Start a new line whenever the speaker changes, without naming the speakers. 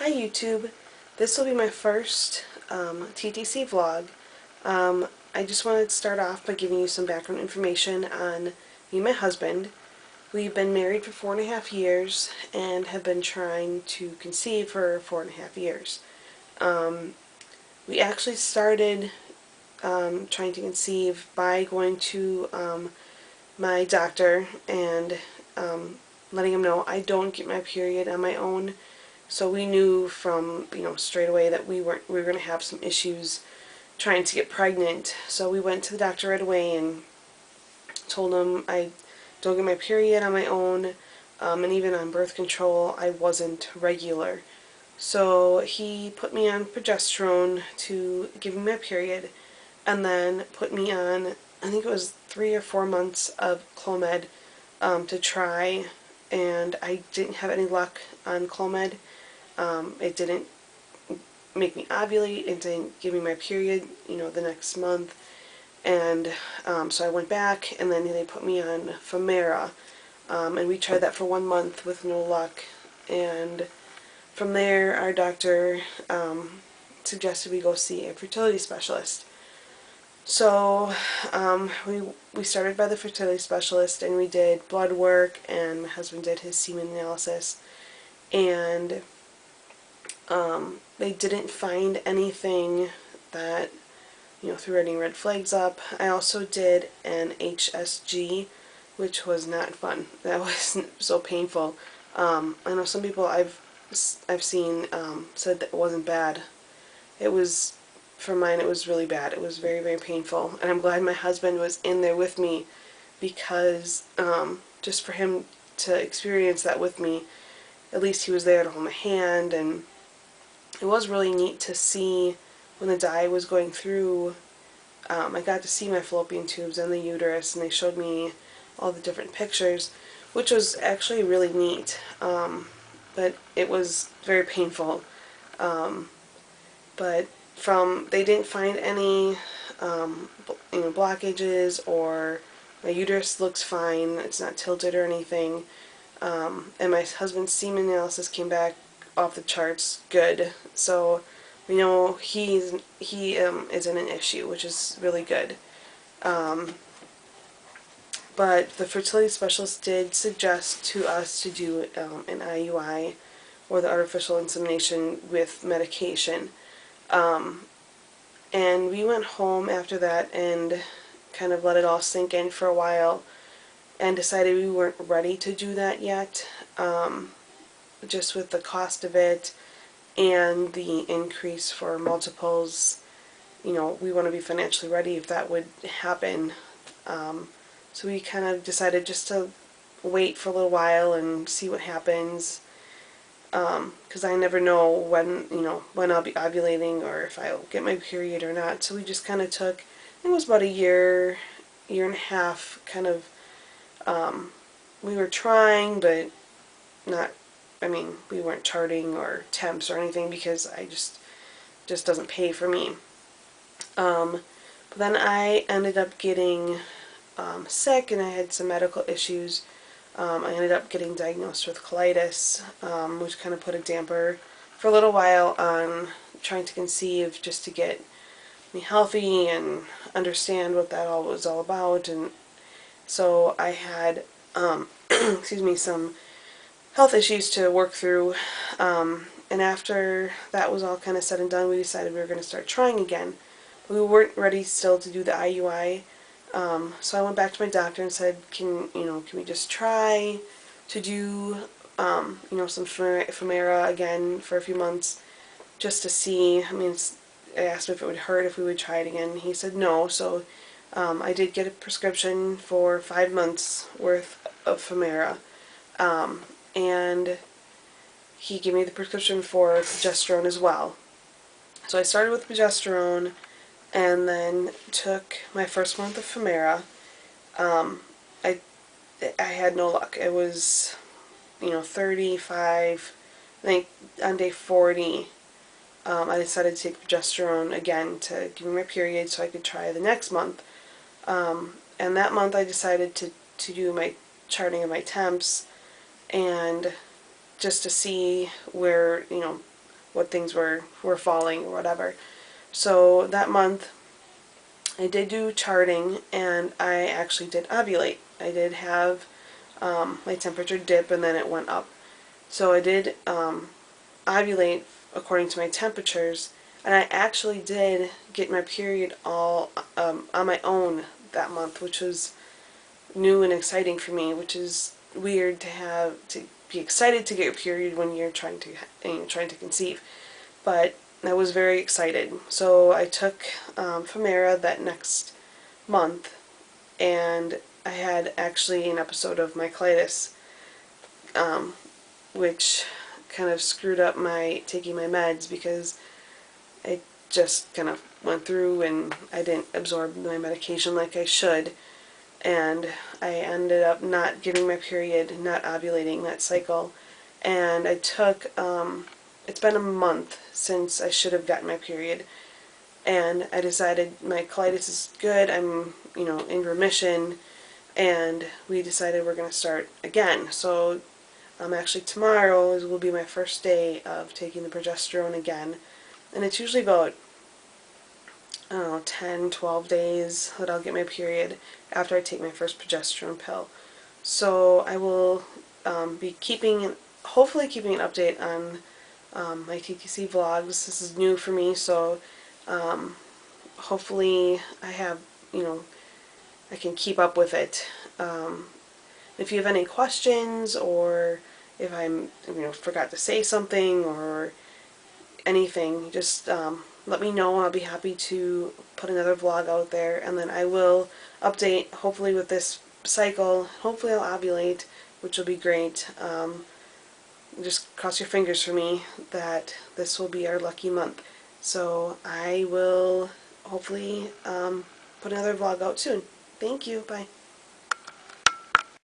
Hi YouTube, this will be my first TTC vlog. I just wanted to start off by giving you some background information on me and my husband. We've been married for 4.5 years and have been trying to conceive for 4.5 years. We actually started trying to conceive by going to my doctor and letting him know I don't get my period on my own. So we knew from, straight away that we were going to have some issues trying to get pregnant. So we went to the doctor right away and told him I don't get my period on my own, and even on birth control I wasn't regular. So he put me on progesterone to give me my period, and then put me on, I think it was 3 or 4 months of Clomid to try, and I didn't have any luck on Clomid. It didn't make me ovulate, it didn't give me my period, the next month, and so I went back, and then they put me on Femera, and we tried that for 1 month with no luck, and from there our doctor suggested we go see a fertility specialist. So we started by the fertility specialist, and we did blood work, and my husband did his semen analysis, and they didn't find anything that, threw any red flags up. I also did an HSG, which was not fun. That was so painful. I know some people I've seen said that it wasn't bad. It was, for mine, it was really bad. It was very, very painful, and I'm glad my husband was in there with me, because just for him to experience that with me, at least he was there to hold my hand, and it was really neat to see when the dye was going through. I got to see my fallopian tubes and the uterus, and they showed me all the different pictures, which was actually really neat, but it was very painful. But they didn't find any blockages, or my uterus looks fine, it's not tilted or anything, and my husband's semen analysis came back off the charts good, so we know he isn't an issue, which is really good. But the fertility specialist did suggest to us to do an IUI, or the artificial insemination with medication. And we went home after that and kind of let it all sink in for a while, and decided we weren't ready to do that yet, just with the cost of it and the increase for multiples. We want to be financially ready if that would happen. So we kind of decided just to wait for a little while and see what happens, because I never know when I'll be ovulating, or if I'll get my period or not. So we just kind of took, I think it was about a year and a half, kind of, we were trying, but not, we weren't charting or temps or anything, because I just doesn't pay for me. But then I ended up getting sick, and I had some medical issues. I ended up getting diagnosed with colitis, which kind of put a damper for a little while on trying to conceive, just to get me healthy and understand what that all was all about. And so I had excuse me, some health issues to work through, and after that was all kind of said and done, we decided we were going to start trying again. We weren't ready still to do the IUI, so I went back to my doctor and said, can we just try to do some Femera again for a few months, just to see. I asked him if it would hurt if we would try it again. He said no, so I did get a prescription for 5 months worth of Femera, and he gave me the prescription for progesterone as well. So I started with progesterone, and then took my first month of Femera. I had no luck. It was 35, I think on day 40, I decided to take progesterone again to give me my period so I could try the next month. And that month I decided to do my charting of my temps, and just to see where, what things were falling or whatever. So that month I did do charting, and I actually did ovulate. I did have my temperature dip and then it went up. So I did ovulate according to my temperatures, and I actually did get my period all on my own that month, which was new and exciting for me, which is weird to be excited to get your period when you're trying to conceive. But I was very excited. So I took Femera that next month, and I had actually an episode of my colitis, which kind of screwed up my taking my meds because I just kind of went through and I didn't absorb my medication like I should, and I ended up not getting my period, not ovulating that cycle, and I took, it's been a month since I should have gotten my period, and I decided my colitis is good, I'm, in remission, and we decided we're going to start again. So actually tomorrow will be my first day of taking the progesterone again, and it's usually about, I don't know, 10, 12 days that I'll get my period after I take my first progesterone pill. So I will be hopefully keeping an update on my TTC vlogs. This is new for me, so hopefully I have, I can keep up with it. If you have any questions, or if I'm, forgot to say something or anything, just let me know. I'll be happy to put another vlog out there, and then I will update, hopefully with this cycle. Hopefully I'll ovulate, which will be great. Just cross your fingers for me that this will be our lucky month. So I will hopefully put another vlog out soon. Thank you. Bye.